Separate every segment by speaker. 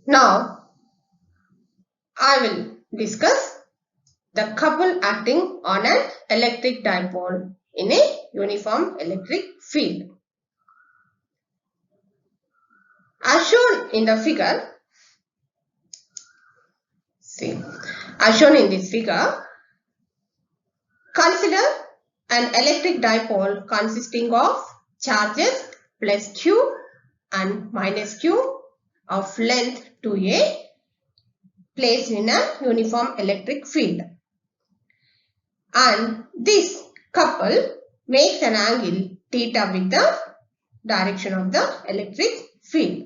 Speaker 1: Now I will discuss the couple acting on an electric dipole in a uniform electric field. As shown in the figure, as shown in this figure, consider an electric dipole consisting of charges plus q and minus q of length 2a placed in a uniform electric field. And this couple makes an angle theta with the direction of the electric field,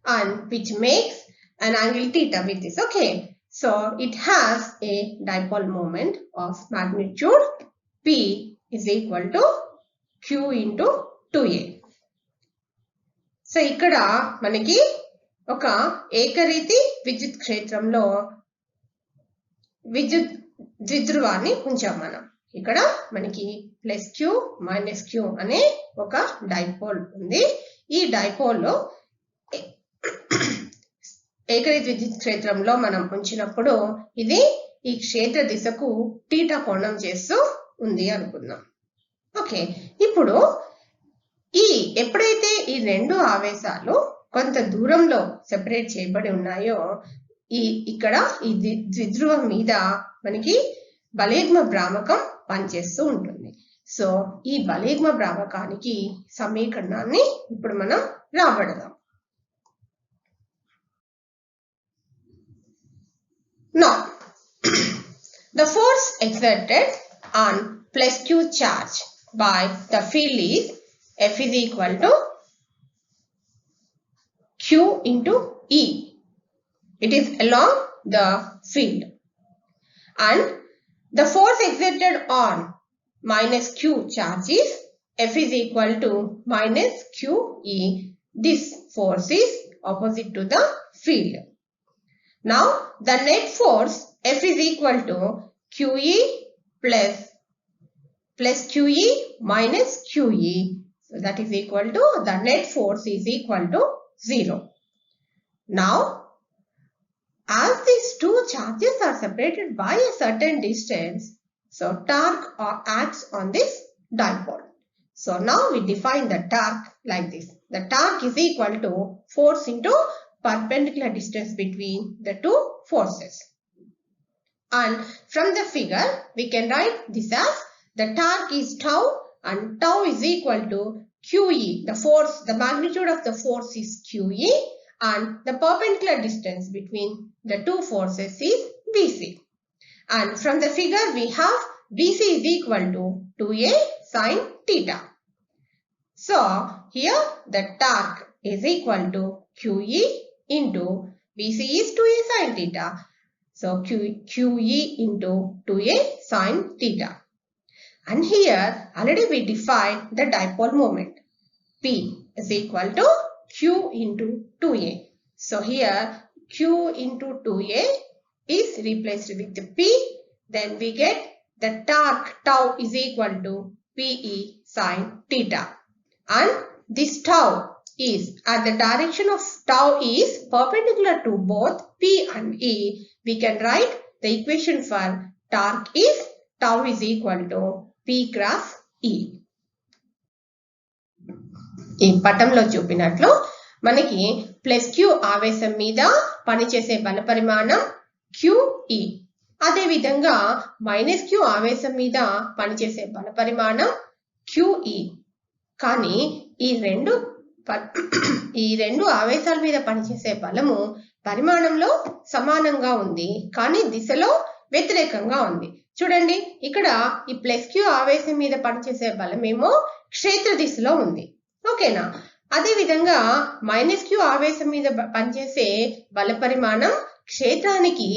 Speaker 1: and which makes an angle theta with this. Okay, so it has a dipole moment of magnitude P is equal to Q into 2A. So ఇక్కడ మనకి ఒక ఏకరీతి విద్యుత్ క్షేత్రంలో విద్యుత్ ద్విధ్రువాన్ని ఉంచాం మనం. ఇక్కడ మనకి ప్లస్ క్యూ మైనస్ క్యూ అనే ఒక డైపోల్ ఉంది. ఈ డైపోల్ లో ఏకరీతి విద్యుత్ క్షేత్రంలో మనం ఉంచినప్పుడు ఇది ఈ క్షేత్ర దిశకు టీటా కోణం చేస్తూ ఉంది అనుకుందాం. ఓకే, ఇప్పుడు ఎప్పుడైతే ఈ రెండు ఆవేశాలు కొంత దూరంలో సెపరేట్ చేయబడి ఉన్నాయో ఇక్కడ ఈ ద్విధ్రువం మీద మనకి బలేగ్మ భ్రామకం పనిచేస్తూ ఉంటుంది. సో ఈ బలేగ్మ భ్రామకానికి సమీకరణాన్ని ఇప్పుడు మనం రాబడదాం. Now, the force exerted on plus q charge by the field is F is equal to Q into E. It is along the field. And the force exerted on minus Q charge is F is equal to minus QE. This force is opposite to the field. Now, the net force F is equal to QE plus QE minus QE. So, that is equal to, the net force is equal to 0. Now, as these two charges are separated by a certain distance, so torque acts on this dipole. So, now we define the torque like this. The torque is equal to force into perpendicular distance between the two forces. And from the figure, we can write this as the torque is tau and tau is equal to QE. The force, the magnitude of the force is QE and the perpendicular distance between the two forces is BC. And from the figure, we have BC is equal to 2A sin theta. So, here the torque is equal to QE into BC is 2A sin theta. So, QE into 2A sin theta. And here already we defined the dipole moment. P is equal to Q into 2A. So, here Q into 2A is replaced with the P. Then we get the torque tau is equal to PE sin theta. And this tau is at the direction of tau is perpendicular to both P and E. We can write the equation for torque is tau is equal to P cross E. ఈ పటంలో చూపినట్లు మనకి plus Q ఆవేశం మీద పనిచేసే బల పరిమాణం QE. అదే విధంగా మైనస్ క్యూ ఆవేశం మీద పనిచేసే బల పరిమాణం QE. కానీ ఈ రెండు ఆవేశాల మీద పనిచేసే బలము పరిమాణంలో సమానంగా ఉంది, కానీ దిశలో వ్యతిరేకంగా ఉంది. చూడండి, ఇక్కడ ఈ ప్లస్ క్యూ ఆవేశం మీద పనిచేసే బలమేమో క్షేత్ర దిశలో ఉంది. ఓకేనా? అదే విధంగా మైనస్ క్యూ ఆవేశం మీద పనిచేసే బల పరిమాణం క్షేత్రానికి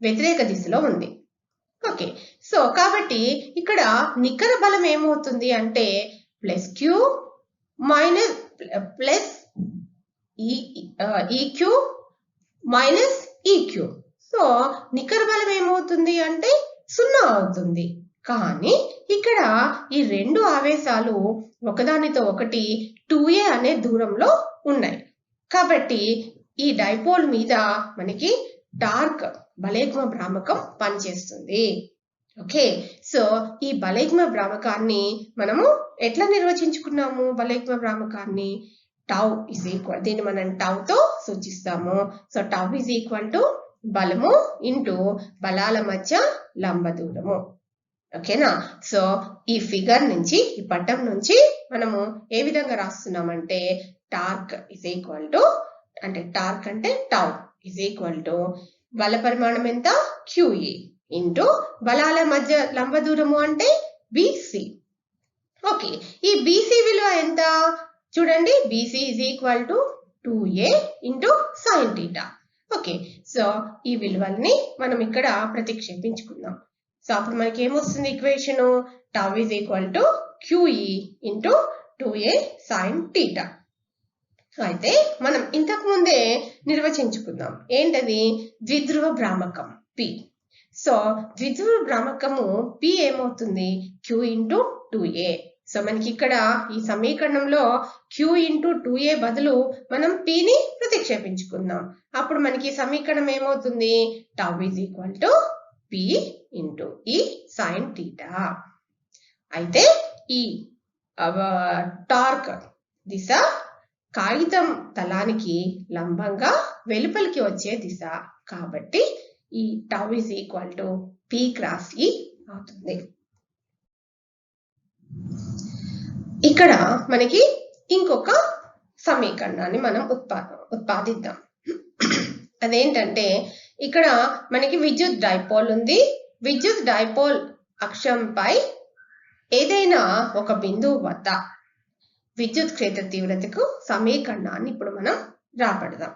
Speaker 1: వ్యతిరేక దిశలో ఉంది. ఓకే, సో కాబట్టి ఇక్కడ నికర బలం ఏమవుతుంది అంటే plus q minus plus e q minus e q. So నికర బలం ఏమవుతుంది అంటే 0 అవుతుంది. కానీ ఇక్కడ ఈ రెండు ఆవేశాలు ఒకదానితో ఒకటి 2A అనే దూరంలో ఉన్నాయి. కాబట్టి ఈ డైపోల్ మీద మనకి టార్క్ బలైగ్మ భ్రామకం పనిచేస్తుంది. ఓకే, సో ఈ బలైగ్మ భ్రామకాన్ని మనము ఎట్లా నిర్వచించుకున్నాము? బలైగ్మ భ్రామకాన్ని టౌ ఇస్ ఈక్వల్, దీన్ని మనం టౌతో సూచిస్తాము. So tau is equal to బలము ఇంటూ బలాల మధ్య లంబ దూరము. ఓకేనా? సో ఈ ఫిగర్ నుంచి, ఈ పటం నుంచి మనము ఏ విధంగా రాస్తున్నామంటే టార్క్ ఇస్ ఈక్వల్ టు, అంటే టార్క్ అంటే టౌ ఇస్ ఈక్వల్ టు బల పరిమాణం ఎంత? QE ఇంటూ బలాల మధ్య లంబ దూరము అంటే BC. ఓకే, ఈ BC విలువ ఎంత చూడండి, BC is equal to 2A into sin θ. Okay, so ఈ విలువల్ని మనం ఇక్కడ ప్రతిక్షేపించుకుందాం. సో అప్పుడు మనకి ఏమొస్తుంది equation? Tau is equal to QE into 2A sin θ. అయితే మనం ఇంతకు ముందే నిర్వచించుకుందాం. ఏంటది? ద్విధ్రువ భ్రామకం P. సో ద్విధ్రువ భ్రామకము P ఏమవుతుంది? Q into 2A. సో మనకి ఇక్కడ ఈ సమీకరణంలో Q ఇంటూ 2A బదులు మనం Pని ప్రతిక్షేపించుకుందాం. అప్పుడు మనకి సమీకరణం ఏమవుతుంది? Tau is equal to P into ఈ sin θ. అయితే ఈ టార్క్ దిశ కాగితం తలానికి లంబంగా వెలుపలికి వచ్చే దిశ కాబట్టి ఈ tau is equal to P cross E అవుతుంది. ఇక్కడ మనకి ఇంకొక సమీకరణాన్ని మనం ఉత్పాదిద్దాం. అదేంటంటే ఇక్కడ మనకి విద్యుత్ డైపోల్ ఉంది. విద్యుత్ డైపోల్ అక్షంపై ఏదైనా ఒక బిందువు వద్ద విద్యుత్ క్షేత్ర తీవ్రతకు సమీకరణాన్ని ఇప్పుడు మనం రాబడదాం.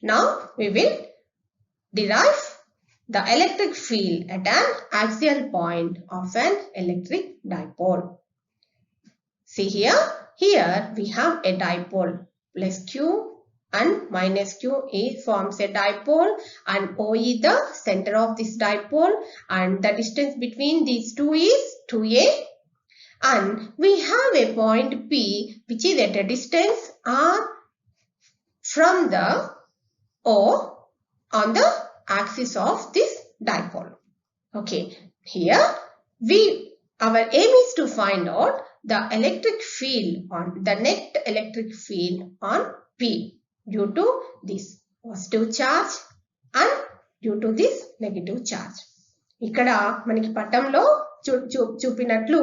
Speaker 1: Now we will derive the electric field at an axial point of an electric dipole. See here we have a dipole, plus Q and minus Q forms a dipole, and O is the center of this dipole, and the distance between these two is 2A. And we have a point P which is at a distance R from the O on the axis of this dipole. Okay, here our aim is to find out the electric field on the net electric field on P due to this positive charge and due to this negative charge. ఇక్కడ మనకి పటంలో చూపినట్లు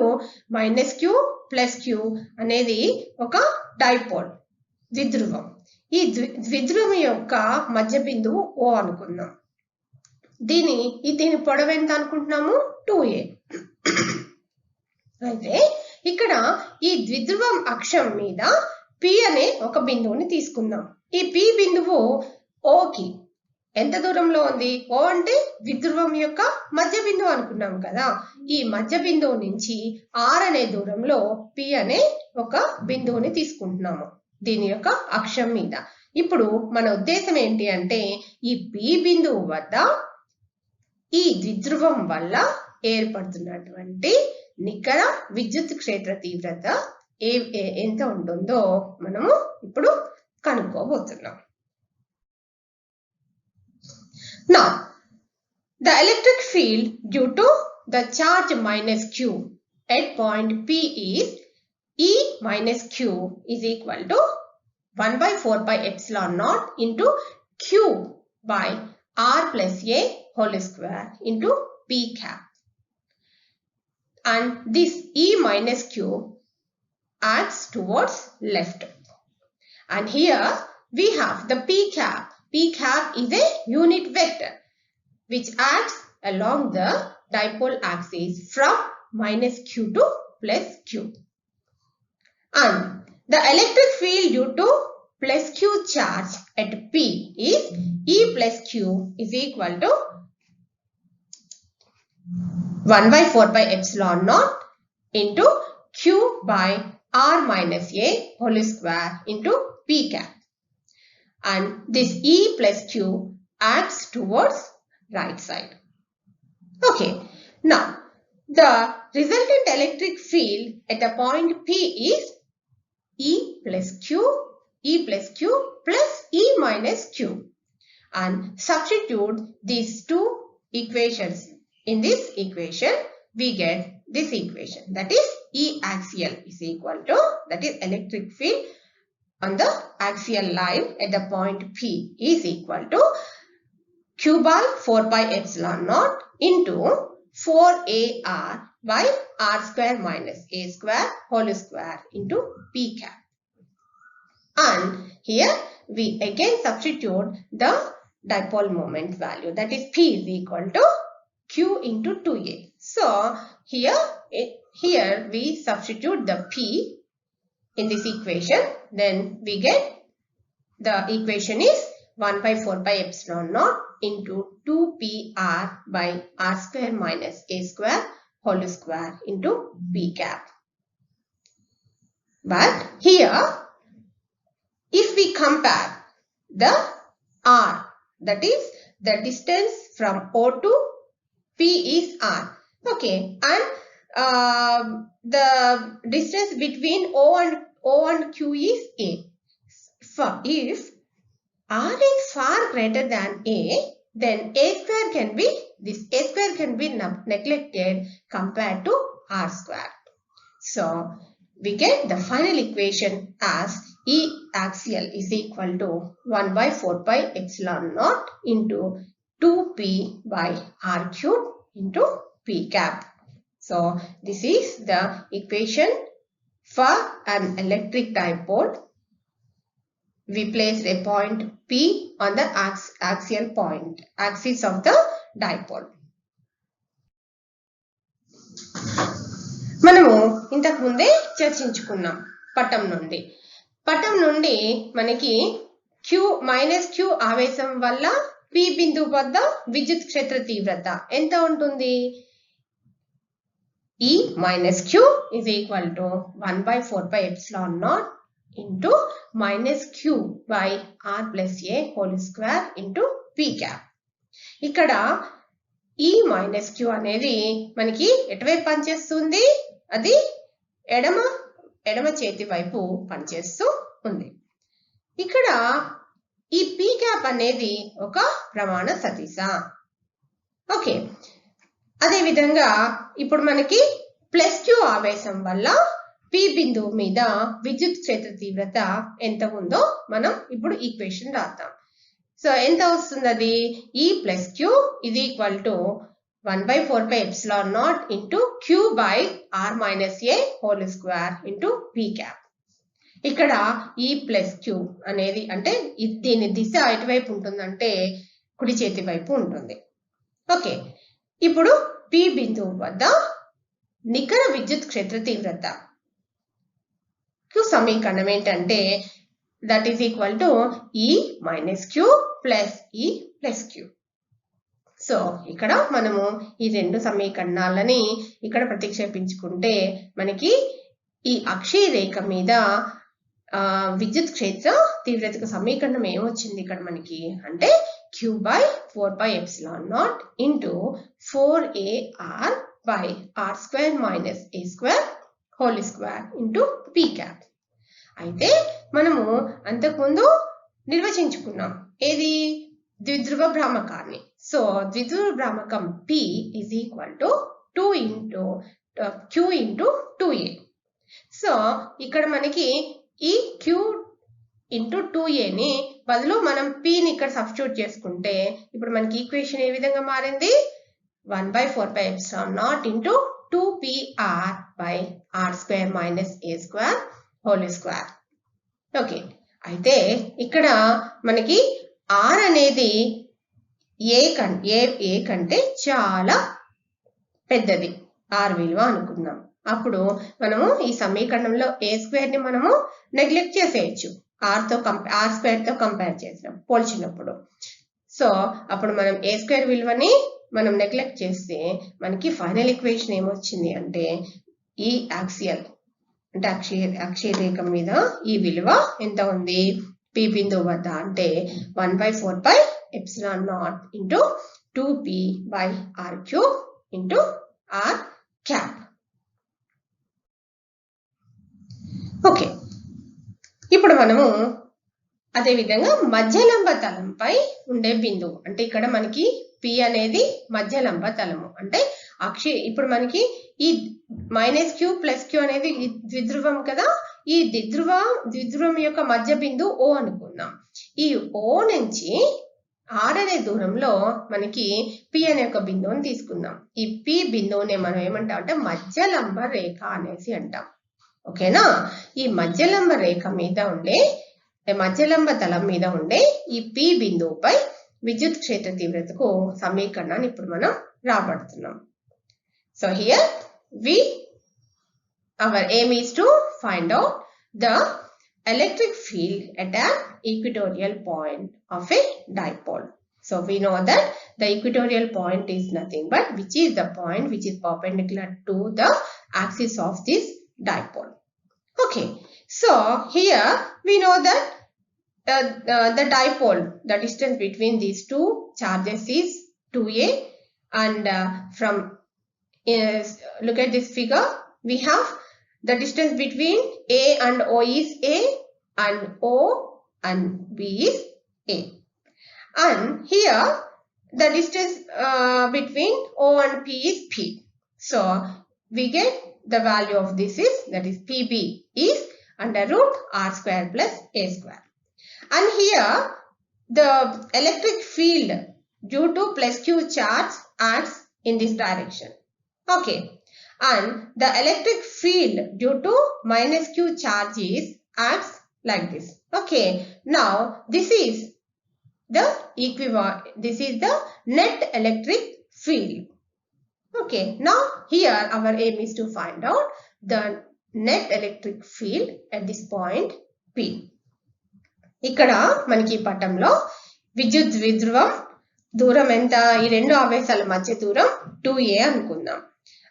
Speaker 1: -Q plus Q అనేది ఒక dipole, ద్విధ్రువం. ఈ ద్విధ్రువం యొక్క మధ్య బిందువు O అనుకుందాం. దీని పొడవు ఎంత అనుకుంటున్నాము? 2A. అయితే ఇక్కడ ఈ ద్విధ్రువం అక్షం మీద P అనే ఒక బిందువుని తీసుకుందాం. ఈ P బిందువు Oకి ఎంత దూరంలో ఉంది? O అంటే ద్విధ్రువం యొక్క మధ్య బిందువు అనుకున్నాం కదా. ఈ మధ్య బిందువు నుంచి R అనే దూరంలో P అనే ఒక బిందువుని తీసుకుంటున్నాము దీని యొక్క అక్షం మీద. ఇప్పుడు మన ఉద్దేశం ఏంటి అంటే ఈ P బిందువు వద్ద ఈ ద్విధ్రువం వల్ల ఏర్పడుతున్నటువంటి నికర విద్యుత్ క్షేత్ర తీవ్రత ఎంత ఉంటుందో మనము ఇప్పుడు కనుక్కోబోతున్నాం. Now, the electric field due to the charge -Q at point P is E minus Q is equal to 1/4πε0 into Q by R plus A whole square into P cap. And this E minus Q acts towards left. And here we have the P cap. P cap is a unit vector which acts along the dipole axis from -Q to +Q. And the electric field due to +Q charge at P is E plus Q is equal to 1/4πε0 into Q by R minus A whole square into P cap. And this E plus Q acts towards right side. Okay, now the resultant electric field at the point P is E plus Q plus E minus Q, and substitute these two equations in this equation. We get this equation, that is E axial is equal to, that is electric field on the axial line at the point P is equal to Q by 4 pi epsilon naught into 4AR by R square minus A square whole square into P cap. And here we again substitute the dipole moment value, that is P is equal to Q into 2A. So here we substitute the P in this equation. Then we get the equation is 1 by 4 pi epsilon naught into 2PR by R square minus A square whole square into P cap. But here, if we compare the R, that is the distance from O to P is R. Okay, and the distance between O and Q is A. So if R is far greater than A, then A square can be neglected compared to R square. So we get the final equation as E axial is equal to 1 by 4 pi epsilon naught into 2P by R cube into P cap. So this is the equation for an electric dipole. We place a point P on the axial point, axis of the dipole. మనము ఇంతకు ముందే చర్చించుకున్నాం పటం నుండి మనకి Q ఆవేశం వల్ల P బిందువు వద్ద విద్యుత్ క్షేత్ర తీవ్రత ఎంత ఉంటుంది? E minus Q is equal to 1 by 4 pi epsilon naught into minus Q by R plus A whole square into P cap. ఇక్కడ E minus Q అనేది మనకి ఎటువైపు పనిచేస్తుంది? అది ఎడమ చేతి వైపు పనిచేస్తూ ఉంది. ఇక్కడ ఈ P cap అనేది ఒక ప్రమాణ సదిశ. ఓకే, అదే విధంగా ఇప్పుడు మనకి ప్లస్ Q ఆవేశం వల్ల P బిందువు మీద విద్యుత్ క్షేత్ర తీవ్రత ఎంత ఉందో మనం ఇప్పుడు ఈక్వేషన్ రాద్దాం. సో ఎంత వస్తుంది అది? E plus Q is equal to 1 by 4 pi epsilon naught into Q by R minus A whole square into P cap. ఇక్కడ E plus Q అనేది అంటే దీని దిశ ఎటువైపు ఉంటుందంటే కుడి చేతి వైపు ఉంటుంది. ఓకే, ఇప్పుడు P బిందువు వద్ద నికర విద్యుత్ క్షేత్ర తీవ్రత సమీకరణం ఏంటంటే that is equal to E minus Q plus E plus Q. So ఇక్కడ మనము ఈ రెండు సమీకరణాలని ఇక్కడ ప్రతిక్షేపించుకుంటే మనకి ఈ అక్షీయ రేఖ మీద విద్యుత్ క్షేత్ర తీవ్రతకు సమీకరణం ఏమొచ్చింది ఇక్కడ మనకి అంటే Q by 4 pi epsilon naught into 4AR by R square minus A square whole square into P cap. అయితే మనము అంతకుముందు నిర్వచించుకున్నాం ఏది? ద్విధ్రువ భ్రామకాన్ని. సో ద్విధ్రువ భ్రామకం P is equal to 2 into Q into 2A. So ఇక్కడ మనకి ఈ Q into 2A ని బదులు మనం P ని ఇక్కడ సబ్స్టిట్యూట్ చేసుకుంటే ఇప్పుడు మనకి ఈక్వేషన్ ఏ విధంగా మారింది? 1 by 4 pi epsilon naught into 2PR by R square minus A square whole square. Okay, అయితే ఇక్కడ మనకి R అనేది ఏ కంటే చాలా పెద్దది R విలువ అనుకుందాం. అప్పుడు మనము ఈ సమీకరణంలో A స్క్వేర్ ని మనము నెగ్లెక్ట్ చేసేయచ్చు R స్క్వేర్ తో కంపేర్ చేసినాం పోల్చినప్పుడు. సో అప్పుడు మనం A స్క్వేర్ విలువని మనం నెగ్లెక్ట్ చేస్తే మనకి ఫైనల్ ఈక్వేషన్ ఏమొచ్చింది అంటే ఈ యాక్సియల్ అంటే అక్షీయ రేఖ మీద ఈ విలువ ఎంత ఉంది? P బిందువు వద్ద అంటే 1 by 4 pi epsilon naught into 2P by R cube into R cap. Okay, ఇప్పుడు మనము అదే విధంగా మధ్యలంబ తలంపై ఉండే బిందువు అంటే ఇక్కడ మనకి P అనేది మధ్యలంబ తలము అంటే ఇప్పుడు మనకి ఈ -q + q అనేది ద్విధ్రువం కదా, ఈ ద్విధ్రువం యొక్క మధ్య బిందువు O అనుకుందాం. ఈ O నుంచి r అనే దూరంలో మనకి P అనే ఒక బిందువుని తీసుకుందాం. ఈ P బిందువుని మనం ఏమంటాం అంటే మధ్యలంబ రేఖ అనేసి అంటాం. ఓకేనా? ఈ మధ్యలంబ రేఖ మీద ఉండే మధ్యలంబ తలం మీద ఉండే ఈ P బిందువుపై విద్యుత్ క్షేత్ర తీవ్రతకు సమీకరణాన్ని ఇప్పుడు మనం రాబడుతున్నాం. So here our aim is to find out the electric field at an equatorial point of a dipole. So we know that the equatorial point is nothing but which is the point which is perpendicular to the axis of this dipole. Okay, so here we know that the dipole, the distance between these two charges is 2a, and from look at this figure, we have the distance between A and O is A, and O and B is A. And here the distance between O and P is P. So we get the value of this is, that is PB is √r² plus a square. And here the electric field due to +q charge acts in this direction. Okay. And the electric field due to -q charges acts like this. Okay. Now this is the net electric field. Okay. Now here our aim is to find out the net electric field at this point P. ఇక్కడ మనకి ఈ పటంలో విద్యుత్ ద్విధ్రువం దూరం ఎంత, ఈ రెండు ఆవేశాల మధ్య దూరం 2a అనుకుందాం.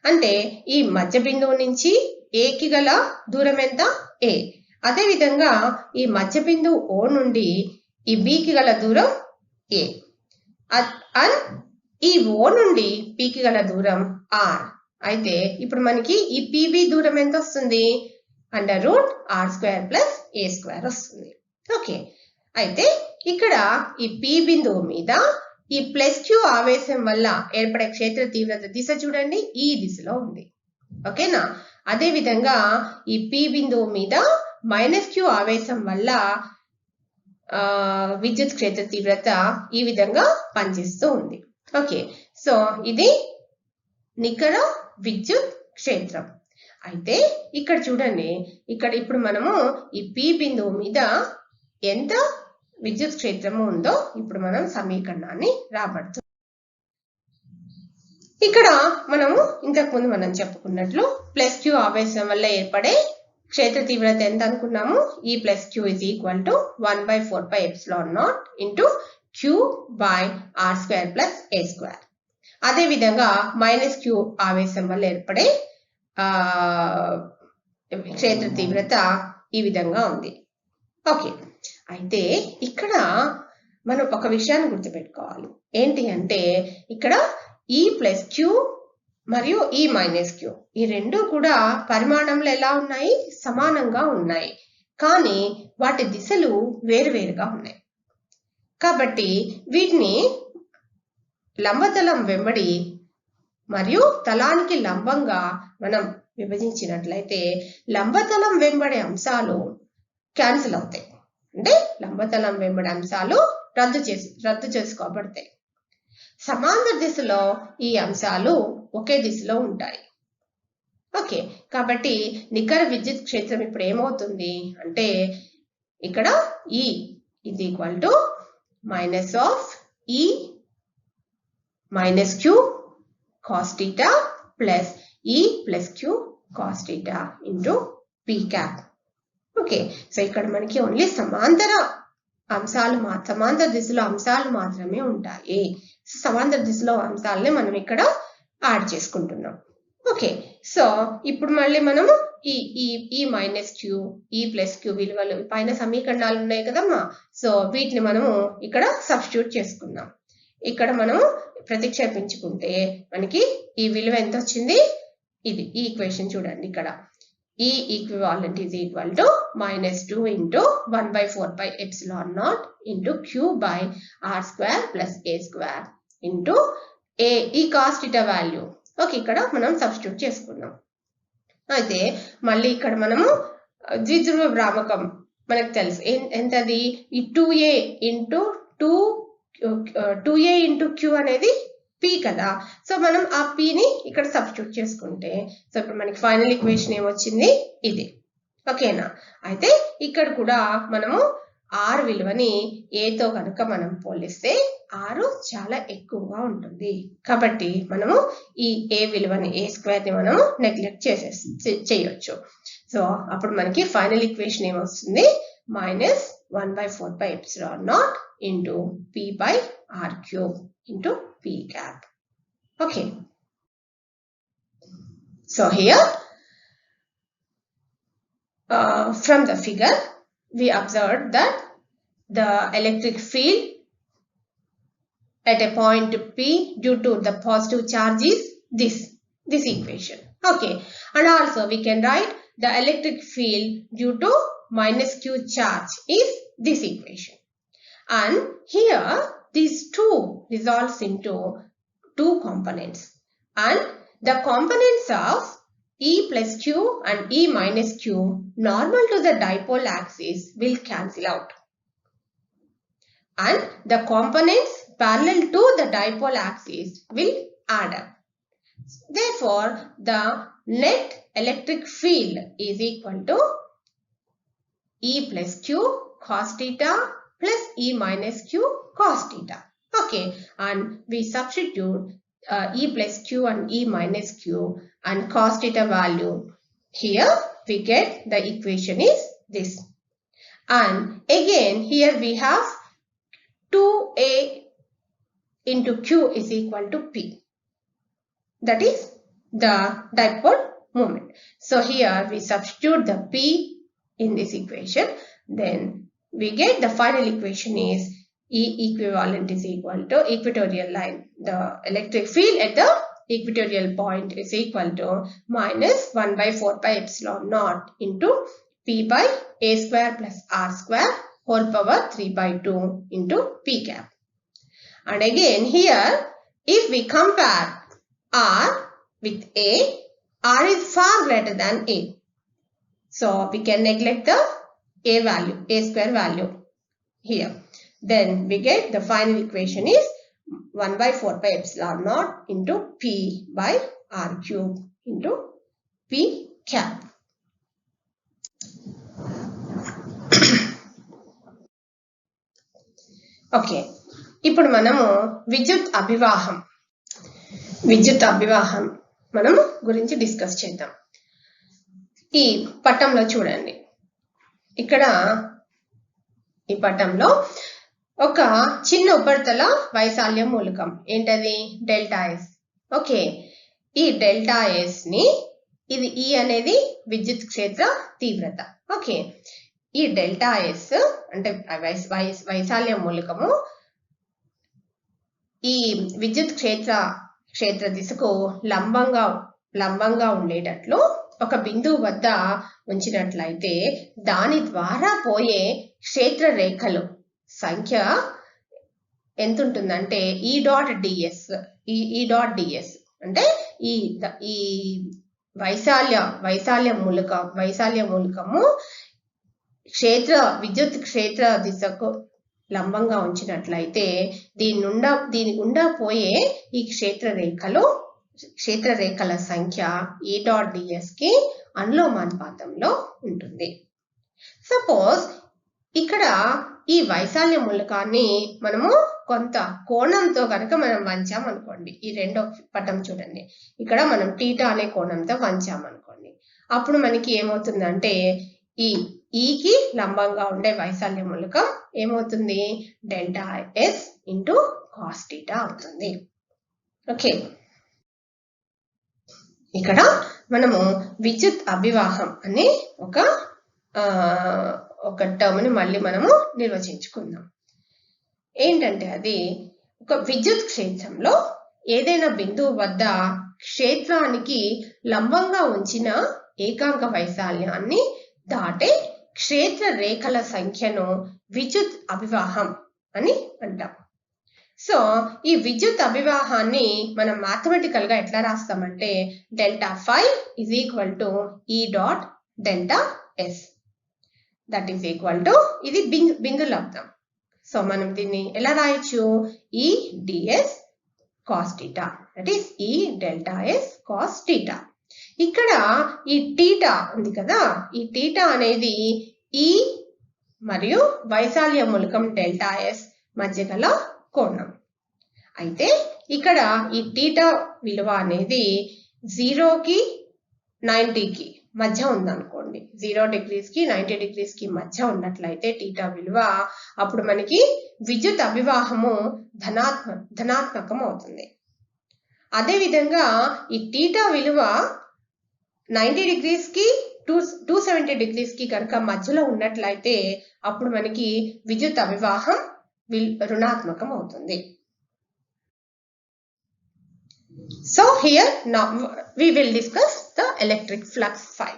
Speaker 1: అంటే ఈ మధ్య బిందువు నుంచి A కి గల దూరం ఎంత, A. అదే విధంగా ఈ మధ్య బిందువు O నుండి ఈ B కి గల దూరం A. అండ్ ఈ O నుండి P కి గల దూరం R. అయితే ఇప్పుడు మనకి ఈ PB దూరం ఎంత వస్తుంది, √r² plus a² వస్తుంది. ఓకే, అయితే ఇక్కడ ఈ P బిందువు మీద ఈ +q ఆవేశం వల్ల ఏర్పడే క్షేత్ర తీవ్రత దిశ చూడండి, ఈ దిశలో ఉంది. ఓకేనా? అదే విధంగా ఈ P బిందువు మీద -q ఆవేశం వల్ల విద్యుత్ క్షేత్ర తీవ్రత ఈ విధంగా పనిచేస్తూ ఉంది. ఓకే, సో ఇది నికర విద్యుత్ క్షేత్రం. అయితే ఇక్కడ చూడండి, ఇక్కడ ఇప్పుడు మనము ఈ P బిందువు మీద ఎంత విద్యుత్ క్షేత్రము ఉందో ఇప్పుడు మనం సమీకరణాన్ని రాబడుతున్నాం. ఇక్కడ మనము ఇంతకుముందు మనం చెప్పుకున్నట్లు +q ఆవేశం వల్ల ఏర్పడే క్షేత్ర తీవ్రత ఎంత అనుకున్నాము, ఈ +q is equal to 1/4πε0 into q/r² plus a². అదే విధంగా -q ఆవేశం వల్ల ఏర్పడే క్షేత్ర తీవ్రత ఈ విధంగా ఉంది. ఓకే, అయితే ఇక్కడ మనం ఒక విషయాన్ని గుర్తుపెట్టుకోవాలి. ఏంటి అంటే ఇక్కడ ఈ +q మరియు ఈ -q ఈ రెండు కూడా పరిమాణంలో ఎలా ఉన్నాయి, సమానంగా ఉన్నాయి. కానీ వాటి దిశలు వేరువేరుగా ఉన్నాయి. కాబట్టి వీటిని లంబతలం వెంబడి మరియు తలానికి లంబంగా మనం విభజించినట్లయితే లంబతలం వెంబడి అంశాలు క్యాన్సిల్ అవుతాయి. అంటే లంబతలం వెంబడి అంశాలు రద్దు చేసుకోబడతాయి. సమాంతర దిశలో ఈ అంశాలు ఒకే దిశలో ఉంటాయి. ఓకే, కాబట్టి నికర విద్యుత్ క్షేత్రం ఇప్పుడు ఏమవుతుంది అంటే ఇక్కడ E is equal to -E - q cos theta plus E plus q cos theta into P cap. Okay, so ఇక్కడ మనకి ఓన్లీ సమాంతర దిశలో అంశాలు మాత్రమే ఉంటాయి. సమాంతర దిశలో అంశాలని మనం ఇక్కడ యాడ్ చేసుకుంటున్నాం. ఓకే, సో ఇప్పుడు మళ్ళీ మనము ఈ -q ఈ +q విలువలు పైన సమీకరణాలు ఉన్నాయి కదమ్మా, సో వీటిని మనము ఇక్కడ సబ్స్టిట్యూట్ చేసుకుందాం. ఇక్కడ మనము ప్రతిక్షేపించుకుంటే మనకి ఈ విలువ ఎంత వచ్చింది, ఇది ఈ ఈక్వేషన్ చూడండి. ఇక్కడ E equivalent is equal to -2 into 1 by 4 pi epsilon naught into Q by R square plus A square into A ఈ cos theta వాల్యూ ఓకే ఇక్కడ మనం సబ్స్టిట్యూట్ చేసుకున్నాం. అయితే మళ్ళీ ఇక్కడ మనము ద్విధ్రువ భ్రామకం మనకు తెలుసు ఎంతది ఈ 2a ఇంటూ Q అనేది P కదా. సో మనం ఆ P ని ఇక్కడ సబ్స్టిట్యూట్ చేసుకుంటే సో ఇప్పుడు మనకి ఫైనల్ ఈక్వేషన్ ఏమొచ్చింది ఇది. ఓకేనా. అయితే ఇక్కడ కూడా మనము R విలువని A తో కనుక మనం పోలిస్తే R చాలా ఎక్కువగా ఉంటుంది. కాబట్టి మనము ఈ A విలువని A స్క్వేర్ ని మనము నెగ్లెక్ట్ చేయొచ్చు. సో అప్పుడు మనకి ఫైనల్ ఈక్వేషన్ ఏమొస్తుంది -1 by 4 pi epsilon naught into P by R cube into P cap. Okay. So here from the figure we observed that the electric field at a point P due to the positive charge is this equation. Okay. And also we can write the electric field due to -Q charge is this equation. And here these two resolves into two components. And the components of E plus Q and E minus Q normal to the dipole axis will cancel out. And the components parallel to the dipole axis will add up. Therefore, the net electric field is equal to E plus Q cos theta plus E minus Q cos theta. Okay, and we substitute E plus Q and E minus Q and cos theta value. Here we get the equation is this. And again here we have 2A into Q is equal to P. That is the dipole moment. So here we substitute the P in this equation. Then we get the final equation is E equivalent is equal to equatorial line. The electric field at the equatorial point is equal to -1 by 4 pi epsilon naught into P by A square plus R square whole power 3 by 2 into P cap. And again here if we compare R with A, R is far greater than A. So we can neglect the A value, A square value here. Then we get the final equation is 1 by 4 pi epsilon naught into P by R cube into P cap. Okay. ఇప్పుడు మనము విద్యుత్ అభివాహం మనము గురించి discuss చేద్దాం. ఈ పటంలో చూడండి. ఇక్కడ ఈ పటంలో ఒక చిన్న ఉపరితల వైశాల్య మూలకం ఏంటది డెల్టా S. ఓకే, ఈ డెల్టా S ని ఇది E అనేది విద్యుత్ క్షేత్ర తీవ్రత. ఓకే, ఈ డెల్టా S అంటే వైశాల్య మూలకము ఈ విద్యుత్ క్షేత్ర దిశకు లంబంగా ఉండేటట్లు ఒక బిందువు వద్ద ఉంచినట్లయితే దాని ద్వారా పోయే క్షేత్ర రేఖలు సంఖ్య ఎంత ఉంటుందంటే E డాట్ ds అంటే ఈ వైశాల్య మూలకము విద్యుత్ క్షేత్ర దిశకు లంబంగా ఉంచినట్లయితే దీని గుండా పోయే ఈ క్షేత్ర రేఖల సంఖ్య E డాట్ ds కి అనులోమానుపాతంలో ఉంటుంది. సపోజ్ ఇక్కడ ఈ వైశాల్య మూలకాన్ని మనము కొంత కోణంతో కనుక మనం వంచామనుకోండి. ఈ రెండో పటం చూడండి. ఇక్కడ మనం θ అనే కోణంతో వంచామనుకోండి. అప్పుడు మనకి ఏమవుతుందంటే ఈ ఈకి లంబంగా ఉండే వైశాల్య మూలకం ఏమవుతుంది డెల్టా S ఇంటూ కాస్ θ అవుతుంది. ఓకే, ఇక్కడ మనము విద్యుత్ అభివాహం అనే ఒక టర్మ్ ని మళ్ళీ మనము నిర్వచించుకుందాం. ఏంటంటే అది ఒక విద్యుత్ క్షేత్రంలో ఏదైనా బిందువు వద్ద క్షేత్రానికి లంబంగా ఉంచిన ఏకాంక వైశాల్యాన్ని దాటే క్షేత్ర రేఖల సంఖ్యను విద్యుత్ అభివాహం అని అంటాం. సో ఈ విద్యుత్ అభివాహాన్ని మనం మ్యాథమెటికల్ గా ఎట్లా రాస్తామంటే delta phi is equal to E dot delta S, that is equal to ఇది బిందు లబ్దం. సో మనం దీన్ని ఎలా రాయొచ్చు, E D S cos theta, that is E delta S cos theta. ఇక్కడ ఈ టీటా ఉంది కదా, ఈ టీటా అనేది ఈ మరియు వైశాల్య మూలకం డెల్టా ఎస్ మధ్య గల కోణం. అయితే ఇక్కడ ఈ టీటా విలువ అనేది 0కి 90కి మధ్య ఉందనుకోండి, 0 డిగ్రీస్కి 90 డిగ్రీస్కి మధ్య ఉన్నట్లయితే టీటా విలువ, అప్పుడు మనకి విద్యుత్ అభివాహము ధనాత్మకం అవుతుంది. అదేవిధంగా ఈ టీటా విలువ 90 డిగ్రీస్కి 270 డిగ్రీస్కి కనుక మధ్యలో ఉన్నట్లయితే అప్పుడు మనకి విద్యుత్ అభివాహం రుణాత్మకం అవుతుంది. So here now we will discuss the electric flux phi.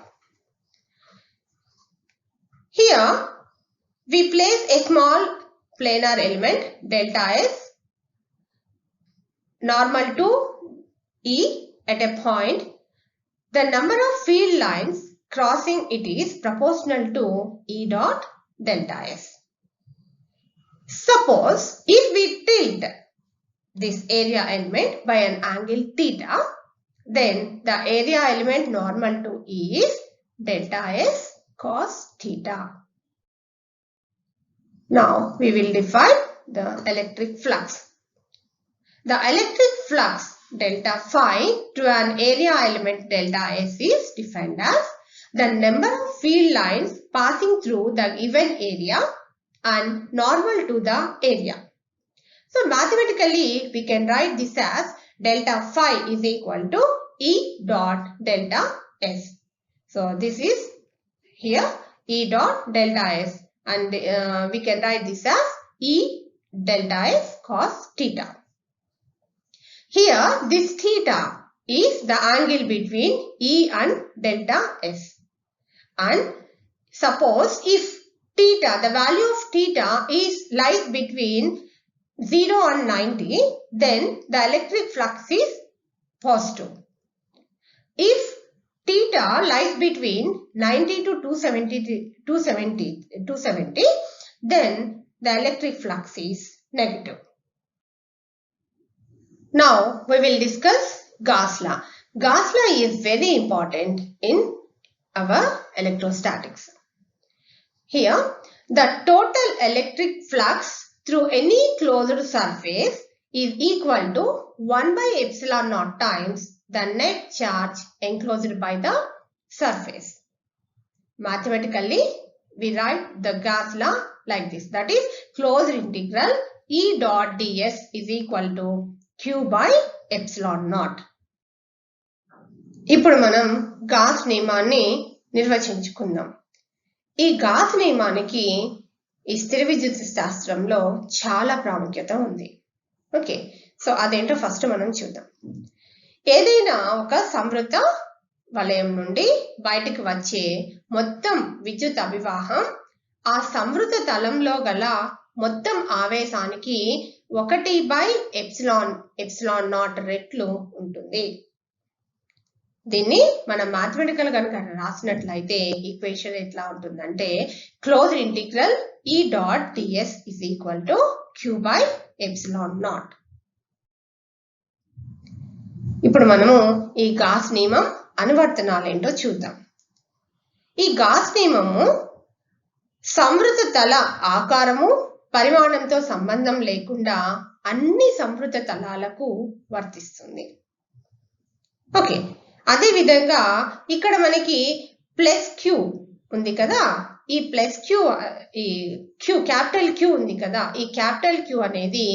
Speaker 1: Here we place a small planar element delta S normal to E at a point. The number of field lines crossing it is proportional to E dot delta S. Suppose if we tilt this area element by an angle theta, then the area element normal to E is delta S cos theta. Now we will define the electric flux. The electric flux delta phi to an area element delta S is defined as the number of field lines passing through the given area and normal to the area. So mathematically we can write this as delta phi is equal to E dot delta S. So this is here E dot delta S, and we can write this as E delta S cos theta. Here this theta is the angle between E and delta S, and suppose if theta, the value of theta lies between 0 and 90, then the electric flux is positive. If theta lies between 90 to 270, then the electric flux is negative. Now we will discuss Gauss law. Gauss law is very important in our electrostatics. Here the total electric flux through any closed surface is equal to 1 by epsilon naught times the net charge enclosed by the surface. Mathematically, we write the Gauss law like this. That is closed integral E dot ds is equal to Q by epsilon naught. ఇప్పుడు మనం gas నియమాన్ని నిర్వచించుకుందాం. ఈ gas నియమానికి ఈ స్థిర విద్యుత్ శాస్త్రంలో చాలా ప్రాముఖ్యత ఉంది. ఓకే, సో అదేంటో ఫస్ట్ మనం చూద్దాం. ఏదైనా ఒక సంవృత వలయం నుండి బయటకు వచ్చే మొత్తం విద్యుత్ అభివాహం ఆ సంవృత తలంలో గల మొత్తం ఆవేశానికి 1 by ఎప్సిలాన్ నాట్ రెట్లు ఉంటుంది. దీన్ని మనం మ్యాథమెటికల్ కనుక రాసినట్లయితే ఈక్వేషన్ ఎట్లా ఉంటుందంటే closed integral E dot ds is equal to Q by epsilon naught. ఇప్పుడు మనము ఈ గాస్ నియమం అనువర్తనాలు ఏంటో చూద్దాం. ఈ గాస్ నియమము సంవృత తల ఆకారము పరిమాణంతో సంబంధం లేకుండా అన్ని సంవృత తలాలకు వర్తిస్తుంది. ఓకే, అదే విధంగా ఇక్కడ మనకి ప్లస్ క్యూ ఉంది కదా, ఈ ప్లస్ క్యూ, ఈ క్యూ క్యాపిటల్ క్యూ ఉంది కదా, ఈ క్యాపిటల్ క్యూ అనేది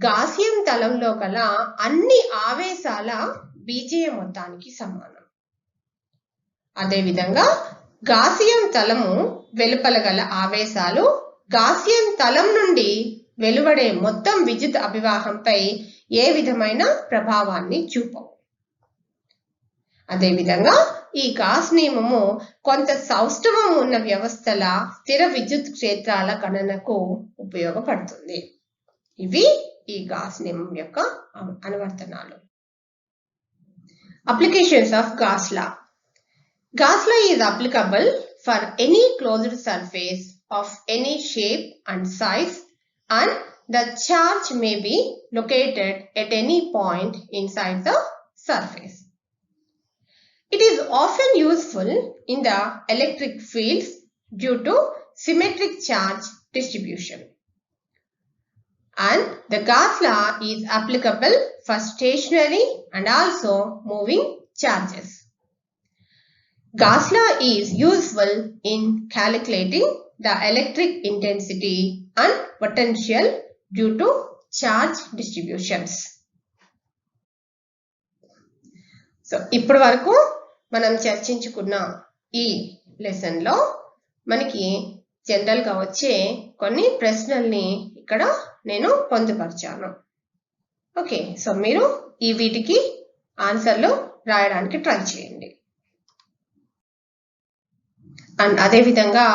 Speaker 1: గాసియం తలంలో గల అన్ని ఆవేశాల బీజీయ మొత్తానికి సమానం. అదే విధంగా గాసియం తలము వెలుపల గల ఆవేశాలు గాసియం తలం నుండి వెలువడే మొత్తం విద్యుత్ అభివాహంపై ఏ విధమైన ప్రభావాన్ని చూపవు. అదేవిధంగా ఈ గాస్ నియమము కొంత సౌష్ఠవం ఉన్న వ్యవస్థల స్థిర విద్యుత్ క్షేత్రాల గణనకు ఉపయోగపడుతుంది. ఇవి ఈ గాస్ నియమం యొక్క అనువర్తనాలు. Applications of Gauss law. Gauss law is applicable for any closed surface of any shape and size, and the charge may be located at any point inside the surface. It is often useful in the electric fields due to symmetric charge distribution. And the Gauss law is applicable for stationary and also moving charges. Gauss law is useful in calculating the electric intensity and potential due to charge distributions. So, ఇప్పటి వరకు మనం చర్చించుకున్న ఈ lesson లో మనకి general గా వచ్చే కొన్ని ప్రశ్నల్ని ఇక్కడ నేను పొందుపరిచాను. ఓకే, సో మీరు ఈ వీటికి ఆన్సర్లు రాయడానికి ట్రై చేయండి. అండ్ అదే విధంగా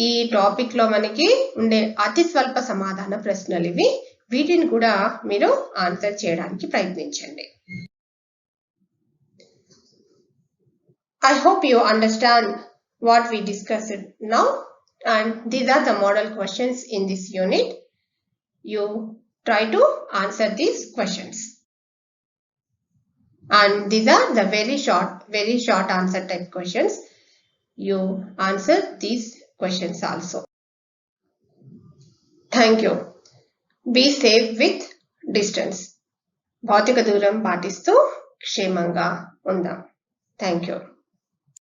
Speaker 1: ఈ టాపిక్ లో మనకి ఉండే అతి స్వల్ప సమాధాన ప్రశ్నలు ఇవి, వీటిని కూడా మీరు ఆన్సర్ చేయడానికి ప్రయత్నించండి. I hope you understand what we discussed now, and these are the model questions in this unit. You try to answer these questions, and these are the very short answer type questions. You answer these questions also. Thank you. Be safe with distance. భౌతిక దూరం పాటిస్తూ క్షేమంగా ఉందాం. Thank you.